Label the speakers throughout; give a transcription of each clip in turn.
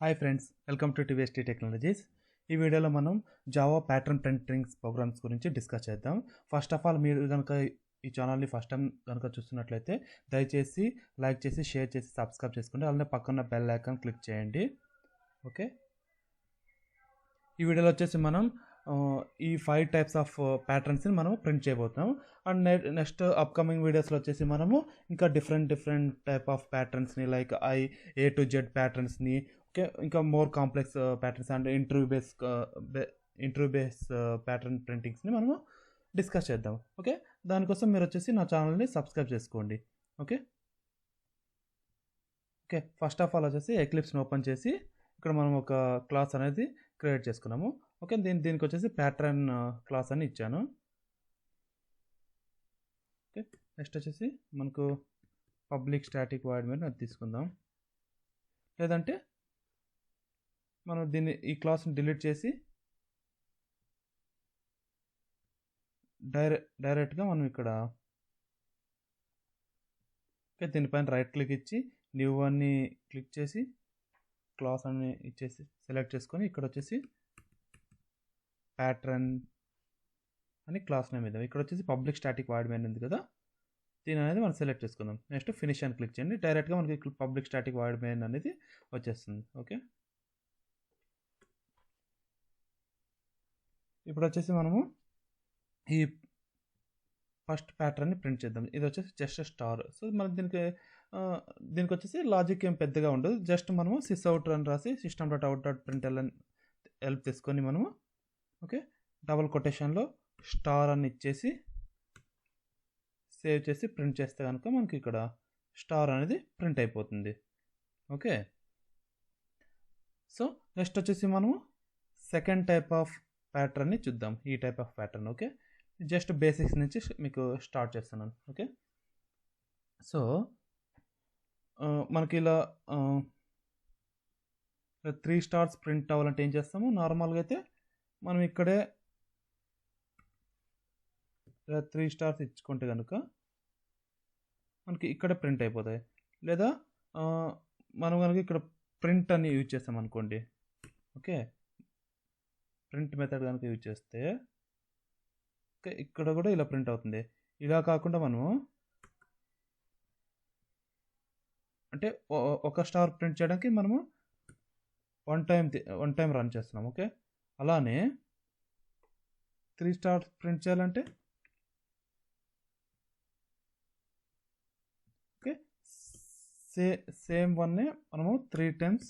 Speaker 1: Hi friends, welcome to Tvs Tree Technologies. ఈ వీడియోలో మనం జావా ప్యాటర్న్ ప్రింటింగ్ ప్రోగ్రామ్స్ గురించి డిస్కస్ చేద్దాం. ఫస్ట్ ఆఫ్ ఆల్ మీరు కనుక ఈ ఛానల్ని ఫస్ట్ టైం కనుక చూస్తున్నట్లయితే దయచేసి లైక్ చేసి షేర్ చేసి సబ్స్క్రైబ్ చేసుకోండి. అలానే పక్కన బెల్ ఐకాన్ క్లిక్ చేయండి. ఓకే, ఈ వీడియోలో వచ్చేసి మనం ఈ 5 టైప్స్ ఆఫ్ ప్యాటర్న్స్ని మనం ప్రింట్ చేయబోతున్నాం. అండ్ నెక్స్ట్ అప్కమింగ్ వీడియోస్లో వచ్చేసి మనము ఇంకా డిఫరెంట్ టైప్ ఆఫ్ ప్యాటర్న్స్ని లైక్ A to Z ప్యాటర్న్స్ని, ఓకే, ఇంకా more complex patterns and interview base pattern ప్రింటింగ్స్ని మనము డిస్కస్ చేద్దాం. ఓకే, దానికోసం మీరు వచ్చేసి నా ఛానల్ని సబ్స్క్రైబ్ చేసుకోండి. Okay okay first of all వచ్చేసి ఎక్లిప్స్ని ఓపెన్ చేసి ఇక్కడ మనం ఒక క్లాస్ అనేది క్రియేట్ చేసుకున్నాము. ఓకే, దీనికి వచ్చేసి ప్యాటర్న్ క్లాస్ అని ఇచ్చాను. ఓకే, నెక్స్ట్ వచ్చేసి మనకు పబ్లిక్ స్టాటిక్ వాయిడ్ మీద అది తీసుకుందాం. లేదంటే మనం ఈ క్లాస్ని డిలీట్ చేసి డైరెక్ట్గా మనం ఇక్కడ ఓకే దీనిపైన రైట్ క్లిక్ ఇచ్చి న్యూ అని క్లిక్ చేసి క్లాస్ అని ఇచ్చేసి సెలెక్ట్ చేసుకొని ఇక్కడ వచ్చేసి ప్యాటర్న్ అని క్లాస్ నేమ్ ఇద్దాం. ఇక్కడ వచ్చేసి పబ్లిక్ స్టాటిక్ వాయిడ్ మెయిన్ ఉంది కదా, దీని అనేది మనం సెలెక్ట్ చేసుకుందాం. నెక్స్ట్ ఫినిష్ అని క్లిక్ చేయండి, డైరెక్ట్గా మనకి పబ్లిక్ స్టాటిక్ వాయిడ్ మెయిన్ అనేది వచ్చేస్తుంది. ఓకే, ఇప్పుడు వచ్చేసి మనము ఈ ఫస్ట్ ప్యాటర్న్ని ప్రింట్ చేద్దాం. ఇది వచ్చేసి జస్ట్ స్టార్. సో మనకి దీనికి వచ్చేసి లాజిక్ ఏం పెద్దగా ఉండదు. జస్ట్ మనము సిస్అవుట్ అని రాసి system.out.println హెల్ప్ తీసుకొని మనము ఓకే డబుల్ కొటేషన్లో స్టార్ అని ఇచ్చేసి సేవ్ చేసి ప్రింట్ చేస్తే కనుక మనకి ఇక్కడ స్టార్ అనేది ప్రింట్ అయిపోతుంది. ఓకే, సో నెక్స్ట్ వచ్చేసి మనము సెకండ్ టైప్ ఆఫ్ ప్యాటర్న్ని చూద్దాం. ఈ type of pattern okay just basics నుంచి మీకు స్టార్ట్ చేస్తున్నాను. ఓకే, సో మనకి ఇలా 3 స్టార్స్ ప్రింట్ అవ్వాలంటే ఏం చేస్తాము, నార్మల్గా అయితే మనం ఇక్కడే 3 స్టార్స్ ఇచ్చుకుంటే కనుక మనకి ఇక్కడే ప్రింట్ అయిపోతాయి. లేదా మనం కనుక ఇక్కడ ప్రింట్ అని యూజ్ చేస్తాం అనుకోండి. ఓకే, ప్రింట్ మెథడ్ కనుక యూజ్ చేస్తే ఓకే ఇక్కడ కూడా ఇలా ప్రింట్ అవుతుంది. ఇలా కాకుండా మనము అంటే ఒక స్టార్ ప్రింట్ చేయడానికి మనము వన్ టైం రన్ చేస్తున్నాం. ఓకే, అలానే 3 స్టార్స్ ప్రింట్ చేయాలంటే ఓకే సేమ్ వన్నే మనము 3 టైమ్స్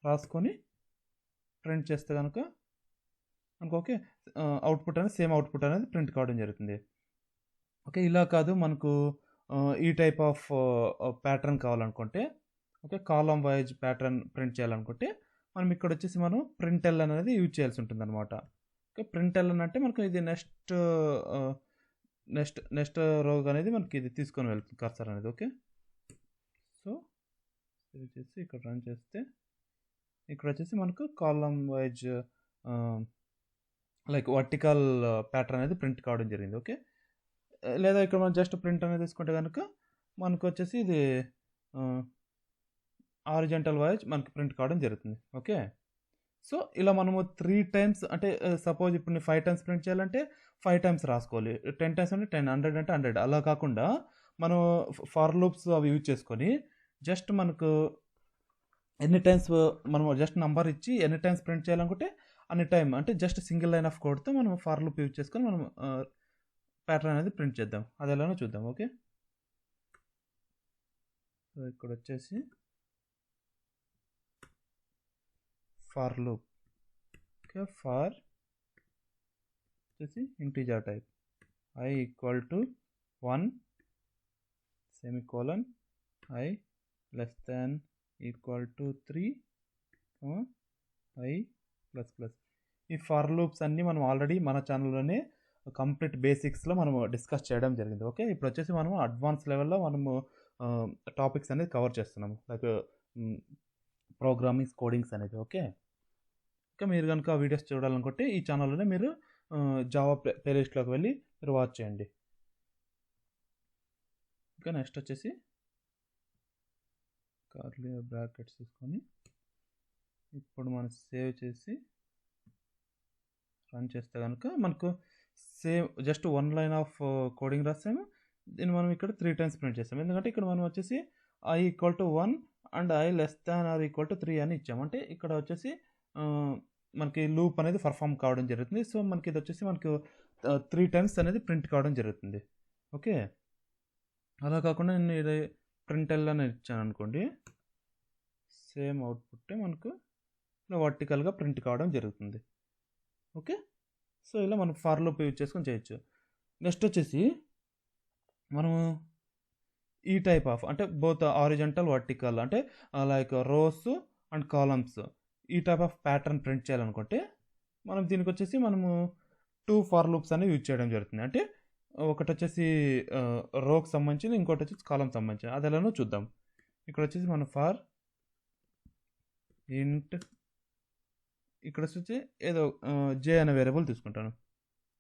Speaker 1: రాసుకొని ప్రింట్ చేస్తే కనుక మనకు ఓకే అవుట్పుట్ అనేది సేమ్ అవుట్పుట్ అనేది ప్రింట్ కావడం జరుగుతుంది. ఓకే, ఇలా కాదు మనకు ఈ టైప్ ఆఫ్ ప్యాటర్న్ కావాలనుకుంటే ఓకే కాలం వైజ్ ప్యాటర్న్ ప్రింట్ చేయాలనుకుంటే మనం ఇక్కడ వచ్చేసి మనం ప్రింట్ ఎల్ అనేది యూజ్ చేయాల్సి ఉంటుంది అనమాట. ఓకే, ప్రింట్ ఎల్ అంటే మనకు ఇది నెక్స్ట్ రోగ్ అనేది మనకి ఇది తీసుకొని వెళ్తుంది కర్సర్ అనేది. ఓకే, సో ఇది వచ్చేసి ఇక్కడ రన్ చేస్తే ఇక్కడ వచ్చేసి మనకు కాలం వైజ్ లైక్ వర్టికల్ ప్యాటర్న్ అనేది ప్రింట్ కావడం జరిగింది. ఓకే, లేదా ఇక్కడ మనం జస్ట్ ప్రింట్ అనేది తీసుకుంటే కనుక మనకు వచ్చేసి ఇది హారిజాంటల్ వైజ్ మనకి ప్రింట్ కావడం జరుగుతుంది. ఓకే, సో ఇలా మనము 3 టైమ్స్ అంటే సపోజ్ ఇప్పుడు నేను 5 టైమ్స్ ప్రింట్ చేయాలంటే 5 టైమ్స్ రాసుకోవాలి, 10 టైమ్స్ అంటే 10, 100 అంటే 100. అలా కాకుండా మనం ఫర్ లూప్స్ అవి యూజ్ చేసుకొని జస్ట్ మనకు ఎన్ని టైమ్స్ మనం జస్ట్ నంబర్ ఇచ్చి ఎన్ని టైమ్స్ ప్రింట్ చేయాలనుకుంటే అన్ని టైం అంటే జస్ట్ సింగిల్ లైన్ ఆఫ్ కోడ్తో మనం ఫర్ లూప్ యూజ్ చేసుకొని మనం ప్యాటర్న్ అనేది ప్రింట్ చేద్దాం. అది ఎలానో చూద్దాం. ఓకే, సో ఇక్కడ వచ్చేసి ఫర్ లూప్. ఓకే, ఫర్ వచ్చేసి integer type i = 1 semicolon i <= 3 i++. ఈ ఫర్ లూప్స్ అన్నీ మనం ఆల్రెడీ మన ఛానల్లోనే కంప్లీట్ బేసిక్స్లో మనము డిస్కస్ చేయడం జరిగింది. ఓకే, ఇప్పుడు వచ్చేసి మనము అడ్వాన్స్ లెవెల్లో మనము టాపిక్స్ అనేది కవర్ చేస్తున్నాము లైక్ ప్రోగ్రామింగ్స్ కోడింగ్స్ అనేది. ఓకే ఓకే మీరు కనుక ఆ వీడియోస్ చూడాలనుకుంటే ఈ ఛానల్లోనే మీరు జావా ప్లేలిస్ట్లోకి వెళ్ళి మీరు వాచ్ చేయండి. ఓకే, నెక్స్ట్ వచ్చేసి కర్లీ బ్రాకెట్స్ తీసుకొని ఇప్పుడు మనం సేవ్ చేసి రన్ చేస్తే కనుక మనకు same just 1 line of coding రాసాము. దీన్ని మనం ఇక్కడ 3 టైమ్స్ ప్రింట్ చేస్తాం. ఎందుకంటే ఇక్కడ మనం వచ్చేసి i = 1 అండ్ i <= 3 అని ఇచ్చాము. అంటే ఇక్కడ వచ్చేసి మనకి లూప్ అనేది పర్ఫామ్ కావడం జరుగుతుంది. సో మనకి ఇది వచ్చేసి మనకు 3 టైమ్స్ అనేది ప్రింట్ కావడం జరుగుతుంది. ఓకే, అలా కాకుండా నేను ఇది ప్రింట్ఎల్ అని ఇచ్చాను అనుకోండి, సేమ్ అవుట్పుట్ మనకు ఇలా వర్టికల్గా ప్రింట్ కావడం జరుగుతుంది. ఓకే, సో ఇలా మనం ఫర్ లూప్ యూజ్ చేసుకొని చేయొచ్చు. నెక్స్ట్ వచ్చేసి మనము ఈ టైప్ ఆఫ్ అంటే బోత్ హారిజంటల్ వర్టికల్ అంటే లైక్ రోస్ అండ్ కాలమ్స్ ఈ టైప్ ఆఫ్ ప్యాటర్న్ ప్రింట్ చేయాలనుకుంటే మనం దీనికి వచ్చేసి మనము 2 ఫర్ లూప్స్ అనేవి యూజ్ చేయడం జరుగుతుంది. అంటే ఒకటి వచ్చేసి రోకి సంబంధించింది, ఇంకోటి వచ్చేసి కాలం సంబంధించింది. అది ఎలానో చూద్దాం. ఇక్కడ వచ్చేసి మనం ఫర్ ఇంట్ ఇక్కడ వచ్చి ఏదో జే అనే వేరియబుల్ తీసుకుంటాను.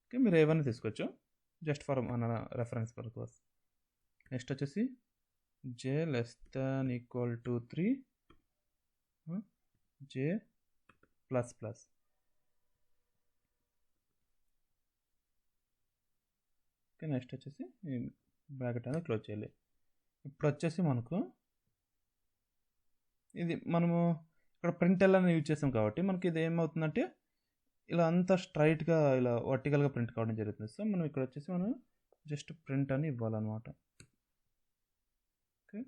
Speaker 1: ఓకే, మీరు ఏవైనా తీసుకోవచ్చు, జస్ట్ ఫర్ మన రెఫరెన్స్ పర్పస్. నెక్స్ట్ వచ్చేసి జే <= 3 జే ++. ఓకే, నెక్స్ట్ వచ్చేసి బ్రాకెట్ అనేది క్లోజ్ చేయాలి. ఇప్పుడు వచ్చేసి మనకు ఇది మనము ఇక్కడ ప్రింట్ఎల్ అని యూజ్ చేసాం కాబట్టి మనకి ఇది ఏమవుతుందంటే ఇలా అంతా స్ట్రైట్గా ఇలా వర్టికల్గా ప్రింట్ కావడం జరుగుతుంది. సో మనం ఇక్కడ వచ్చేసి మనం జస్ట్ ప్రింట్ అని ఇవ్వాలన్నమాట. ఓకే,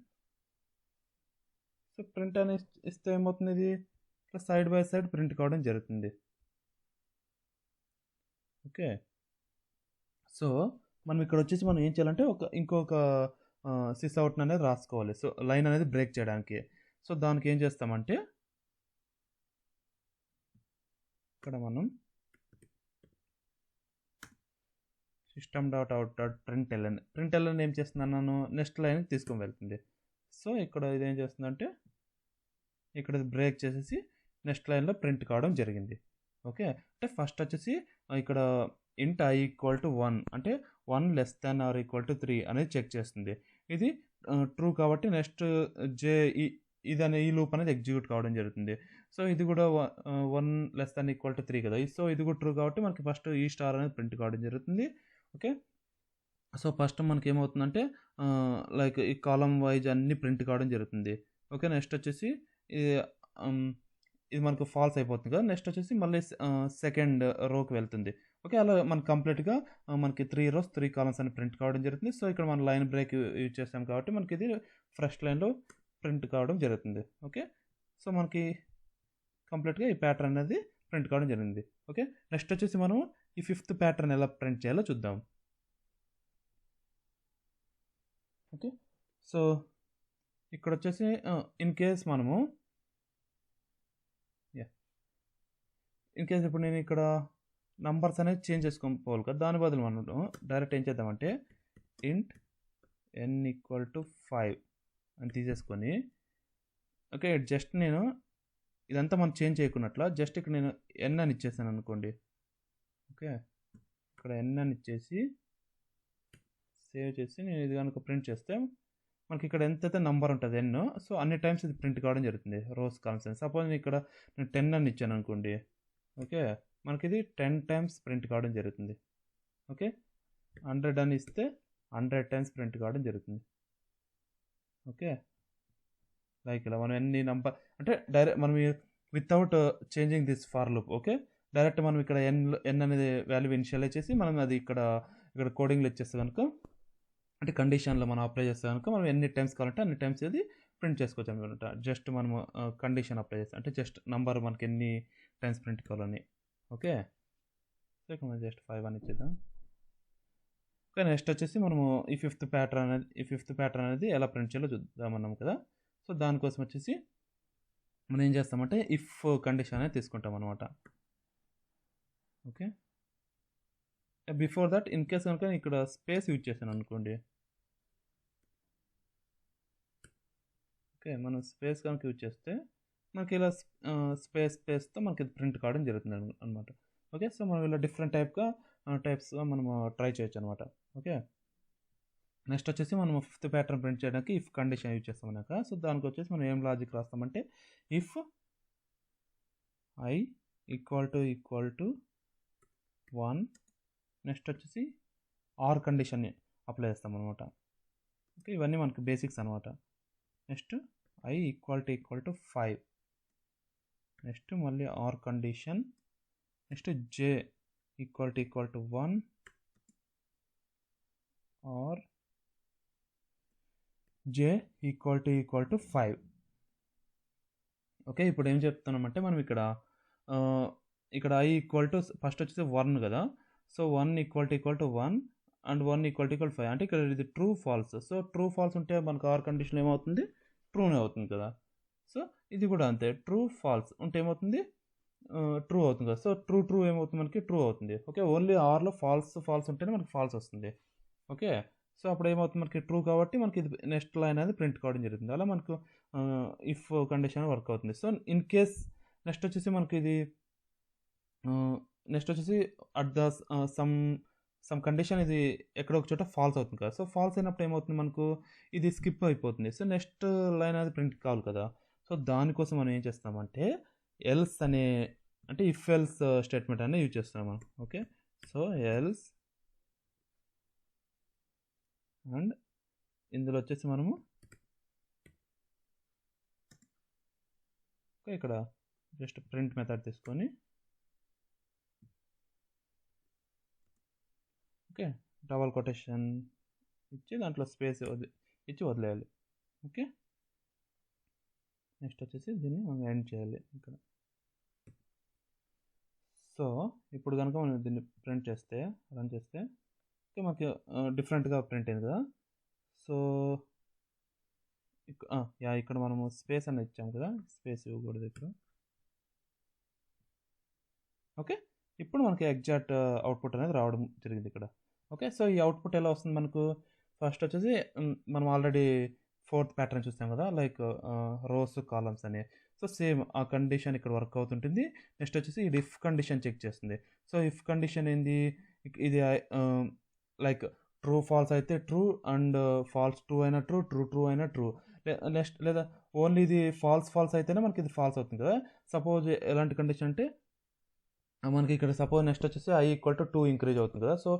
Speaker 1: సో ప్రింట్ అని ఇస్తే ఏమవుతుంది, ఇది ఇట్లా సైడ్ బై సైడ్ ప్రింట్ కావడం జరుగుతుంది. ఓకే, సో మనం ఇక్కడ వచ్చేసి మనం ఏం చేయాలంటే ఇంకొక సిస్ అవుట్ అనేది రాసుకోవాలి. సో లైన్ అనేది బ్రేక్ చేయడానికి. సో దానికి ఏం చేస్తామంటే ఇక్కడ మనం system.out.println ఏం చేస్తున్నాను, నెక్స్ట్ లైన్ తీసుకొని వెళ్తుంది. సో ఇక్కడ ఇది ఏం చేస్తుందంటే ఇక్కడ బ్రేక్ చేసేసి నెక్స్ట్ లైన్లో ప్రింట్ కావడం జరిగింది. ఓకే, అంటే ఫస్ట్ వచ్చేసి ఇక్కడ ఇంట్ i = 1 అంటే 1 <= 3 అనేది చెక్ చేస్తుంది. ఇది ట్రూ కాబట్టి నెక్స్ట్ జే ఈ లూప్ అనేది ఎగ్జిక్యూట్ కావడం జరుగుతుంది. సో ఇది కూడా 1 <= 3 కదా. సో ఇది కూడా ట్రూ కాబట్టి మనకి ఫస్ట్ ఈ స్టార్ అనేది ప్రింట్ కావడం జరుగుతుంది. ఓకే, సో ఫస్ట్ మనకి ఏమవుతుందంటే లైక్ ఈ కాలం వైజ్ అన్ని ప్రింట్ కావడం జరుగుతుంది. ఓకే, నెక్స్ట్ వచ్చేసి ఇది మనకు ఫాల్స్ అయిపోతుంది కదా. నెక్స్ట్ వచ్చేసి మళ్ళీ సెకండ్ రోకి వెళ్తుంది. ఓకే, అలా మనకు కంప్లీట్గా మనకి 3 rows 3 columns అని ప్రింట్ కావడం జరుగుతుంది. సో ఇక్కడ మనం లైన్ బ్రేక్ యూజ్ చేస్తాం కాబట్టి మనకి ఇది ఫస్ట్ లైన్లో ప్రింట్ కావడం జరుగుతుంది. ఓకే, సో మనకి కంప్లీట్గా ఈ ప్యాటర్న్ అనేది ప్రింట్ కావడం జరిగింది. ఓకే, నెక్స్ట్ వచ్చేసి మనం ఈ 5th ప్యాటర్న్ ఎలా ప్రింట్ చేయాలో చూద్దాం. ఓకే, సో ఇక్కడ వచ్చేసి ఇన్ కేస్ ఇప్పుడు నేను ఇక్కడ నంబర్స్ అనేది చేంజ్ చేసుకోవాలి కదా, దాని బదులు మనం డైరెక్ట్ ఏం చేద్దామంటే ఇంట్ n = 5 అని తీసేసుకొని, ఓకే జస్ట్ నేను ఇదంతా మనం చేంజ్ చేయకున్నట్ల జస్ట్ ఇక్కడ నేను n అని ఇచ్చేసాను అనుకోండి. ఓకే, ఇక్కడ n అని ఇచ్చేసి సేవ్ చేసి నేను ఇది కనుక ప్రింట్ చేస్తే మనకి ఇక్కడ ఎంతైతే నంబర్ ఉంటుంది n, సో అన్ని టైమ్స్ ఇది ప్రింట్ కావడం జరుగుతుంది రోస్ కాలమ్స్ అని. సపోజ్ నేను ఇక్కడ నేను 10 అని ఇచ్చాను అనుకోండి. ఓకే, మనకి ఇది 10 టైమ్స్ ప్రింట్ కావడం జరుగుతుంది. ఓకే, 100 అని ఇస్తే 100 టైమ్స్ ప్రింట్ కావడం జరుగుతుంది. ఓకే, లైక్ ఇలా మనం ఎన్ని నంబర్ అంటే డైరెక్ట్ మనం without changing this for loop. Okay, direct మనం ఇక్కడ n అనేది వాల్యూ ఇనిషియలైజ్ చేసి మనం అది ఇక్కడ కోడింగ్లో ఇచ్చేస్తే కనుక అంటే కండిషన్లో మనం అప్లై చేస్తే కనుక మనం ఎన్ని టైమ్స్ కావాలంటే అన్ని టైమ్స్ ఇది ప్రింట్ చేసుకోవచ్చు అనమాట. జస్ట్ మనము కండిషన్ అప్లై చేస్తాం అంటే జస్ట్ నంబర్ మనకి ఎన్ని టైమ్స్ ప్రింట్ కావాలని. ఓకే, సో ఇక్కడ మనం జస్ట్ 5 అని ఇచ్చేద్దాం. ఓకే, నెక్స్ట్ వచ్చేసి మనము ఈ 5th ప్యాటర్న్ అనేది ఎలా ప్రింట్ చేయాలో చూద్దామన్నాం కదా. సో దానికోసం వచ్చేసి మనం ఏం చేస్తామంటే ఇఫ్ కండిషన్ అనేది తీసుకుంటాం అనమాట. Okay, before that in case కనుక ఇక్కడ స్పేస్ యూజ్ చేశాను అనుకోండి. ఓకే, మనం స్పేస్ కనుక యూజ్ చేస్తే మనకి ఇలా స్పేస్తో మనకి ప్రింట్ కావడం జరుగుతుంది అనమాట. ఓకే, సో మనం ఇలా డిఫరెంట్ టైప్స్గా మనము ట్రై చేయొచ్చు అనమాట. ఓకే, నెక్స్ట్ వచ్చేసి మనం 5th ప్యాటర్న్ ప్రింట్ చేయడానికి ఇఫ్ కండిషన్ యూజ్ చేస్తాం అన్నాక. సో దానికి వచ్చేసి మనం ఏం లాజిక్ రాస్తామంటే if I equal to 1. Next వచ్చేసి ఆర్ కండిషన్ని అప్లై చేస్తాం అనమాట. ఓకే, ఇవన్నీ మనకు బేసిక్స్ అనమాట. Next I equal to 5. Next మళ్ళీ or condition. Next J equal to 1 or J equal to 5. Okay, ఇప్పుడు ఏం చెప్తున్నామంటే మనం ఇక్కడ ఐ ఈక్వల్ టు ఫస్ట్ వచ్చేసి 1 కదా. So 1 equal to 1 and 1 equal to 5 అంటే ఇక్కడ ఇది true false. So true false ఉంటే మనకు ఆర్ కండిషన్ ఏమవుతుంది, ట్రూనే అవుతుంది కదా. సో ఇది కూడా అంతే, ట్రూ ఫాల్స్ ఉంటే ఏమవుతుంది, ట్రూ అవుతుంది కదా. సో ట్రూ ఏమవుతుంది, మనకి ట్రూ అవుతుంది. ఓకే, ఓన్లీ ఆర్లో ఫాల్స్ ఉంటేనే మనకి ఫాల్స్ వస్తుంది. ఓకే, సో అప్పుడు ఏమవుతుంది, మనకి ట్రూ కాబట్టి మనకి ఇది నెక్స్ట్ లైన్ అనేది ప్రింట్ కావడం జరుగుతుంది. అలా మనకు ఇఫ్ కండిషన్ వర్క్ అవుతుంది. సో ఇన్ కేస్ నెక్స్ట్ వచ్చేసి మనకి ఇది నెక్స్ట్ వచ్చేసి అట్ ద సమ్ కండిషన్ ఇది ఎక్కడో ఒక చోట ఫాల్స్ అవుతుంది కదా. సో ఫాల్స్ అయినప్పుడు ఏమవుతుంది, మనకు ఇది స్కిప్ అయిపోతుంది. సో నెక్స్ట్ లైన్ అనేది ప్రింట్ కావాలి కదా. సో దానికోసం మనం ఏం చేస్తామంటే ఎల్స్ అంటే ఇఫ్ ఎల్స్ స్టేట్మెంట్ అనేది యూజ్ చేస్తున్నాం మనం. ఓకే, సో ఎల్స్ అండ్ ఇందులో వచ్చేసి మనము ఇక్కడ జస్ట్ ప్రింట్ మెథడ్ తీసుకొని ఓకే డబల్ కొటేషన్ ఇచ్చి దాంట్లో స్పేస్ ఇచ్చి వదిలేయాలి. ఓకే, నెక్స్ట్ వచ్చేసి దీన్ని మనం ఎండ్ చేయాలి ఇక్కడ. సో ఇప్పుడు కనుక మనం దీన్ని ప్రింట్ చేస్తే రన్ చేస్తే ఓకే మనకి డిఫరెంట్గా ప్రింట్ అయింది కదా. సో ఇక్కడ మనము స్పేస్ అనేది ఇచ్చాము కదా, స్పేస్ ఇవ్వకూడదు ఇక్కడ. ఓకే, ఇప్పుడు మనకి ఎగ్జాక్ట్ అవుట్పుట్ అనేది రావడం జరిగింది ఇక్కడ. ఓకే, సో ఈ అవుట్పుట్ ఎలా వస్తుంది మనకు, ఫస్ట్ వచ్చేసి మనం ఆల్రెడీ 4th ప్యాటర్న్ చూస్తాం కదా, లైక్ రోస్ కాలమ్స్ అని. సో సేమ్ ఆ కండిషన్ ఇక్కడ వర్క్ అవుతుంటుంది. నెక్స్ట్ వచ్చేసి ఇది ఇఫ్ కండిషన్ చెక్ చేస్తుంది. సో ఇఫ్ కండిషన్ ఏంది, ఇది లైక్ ట్రూ ఫాల్స్ అయితే ట్రూ అండ్ ఫాల్స్ ట్రూ అయినా ట్రూ అయినా ట్రూ. నెక్స్ట్ లేదా ఓన్లీ ఇది ఫాల్స్ అయితేనే మనకి ఇది ఫాల్స్ అవుతుంది కదా. సపోజ్ ఎలాంటి కండిషన్ అంటే మనకి ఇక్కడ సపోజ్ నెక్స్ట్ వచ్చేసి ఐ ఈక్వల్ టు 2 ఇంక్రీజ్ అవుతుంది కదా. So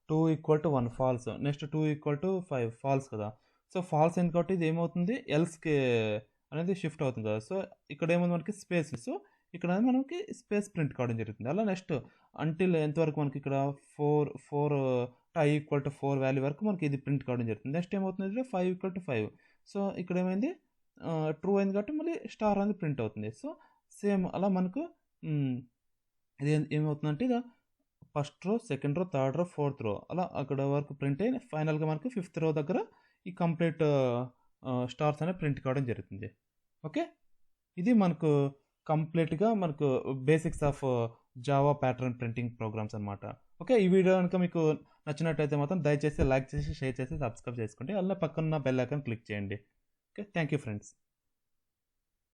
Speaker 1: 2 equal to 1 false, next 2 equal to 5 false కదా. సో ఫాల్స్ అయింది కాబట్టి ఇది ఏమవుతుంది, ఎల్స్కి అనేది షిఫ్ట్ అవుతుంది కదా. సో ఇక్కడ ఏముంది మనకి స్పేస్. సో ఇక్కడ మనకి స్పేస్ ప్రింట్ కావడం జరుగుతుంది. అలా నెక్స్ట్ అంటిల్ ఎంతవరకు మనకి ఇక్కడ 4 ఐ ఈక్వల్ టు 4 వాల్యూ వరకు మనకి ఇది ప్రింట్ కావడం జరుగుతుంది. నెక్స్ట్ ఏమవుతుంది, 5 ఈక్వల్ టు 5. సో ఇక్కడ ఏమైంది, ట్రూ అయింది కాబట్టి మళ్ళీ స్టార్ అనేది ప్రింట్ అవుతుంది. సో సేమ్ అలా మనకు ఇది ఏమవుతుందంటే ఇక first row, second row, third row, 4th రో అలా అక్కడ వరకు ప్రింట్ అయ్యి ఫైనల్గా మనకు 5th రో దగ్గర ఈ కంప్లీట్ స్టార్స్ అనేది ప్రింట్ కావడం జరుగుతుంది. ఓకే, ఇది మనకు కంప్లీట్గా మనకు basics of Java pattern printing programs అనమాట. ఓకే, ఈ వీడియో కనుక మీకు నచ్చినట్టయితే మాత్రం దయచేసి లైక్ చేసి, షేర్ చేసి, సబ్స్క్రైబ్ చేసుకోండి. అలా పక్కన బెల్ ఐకాన్ క్లిక్ చేయండి. Okay, thank you friends.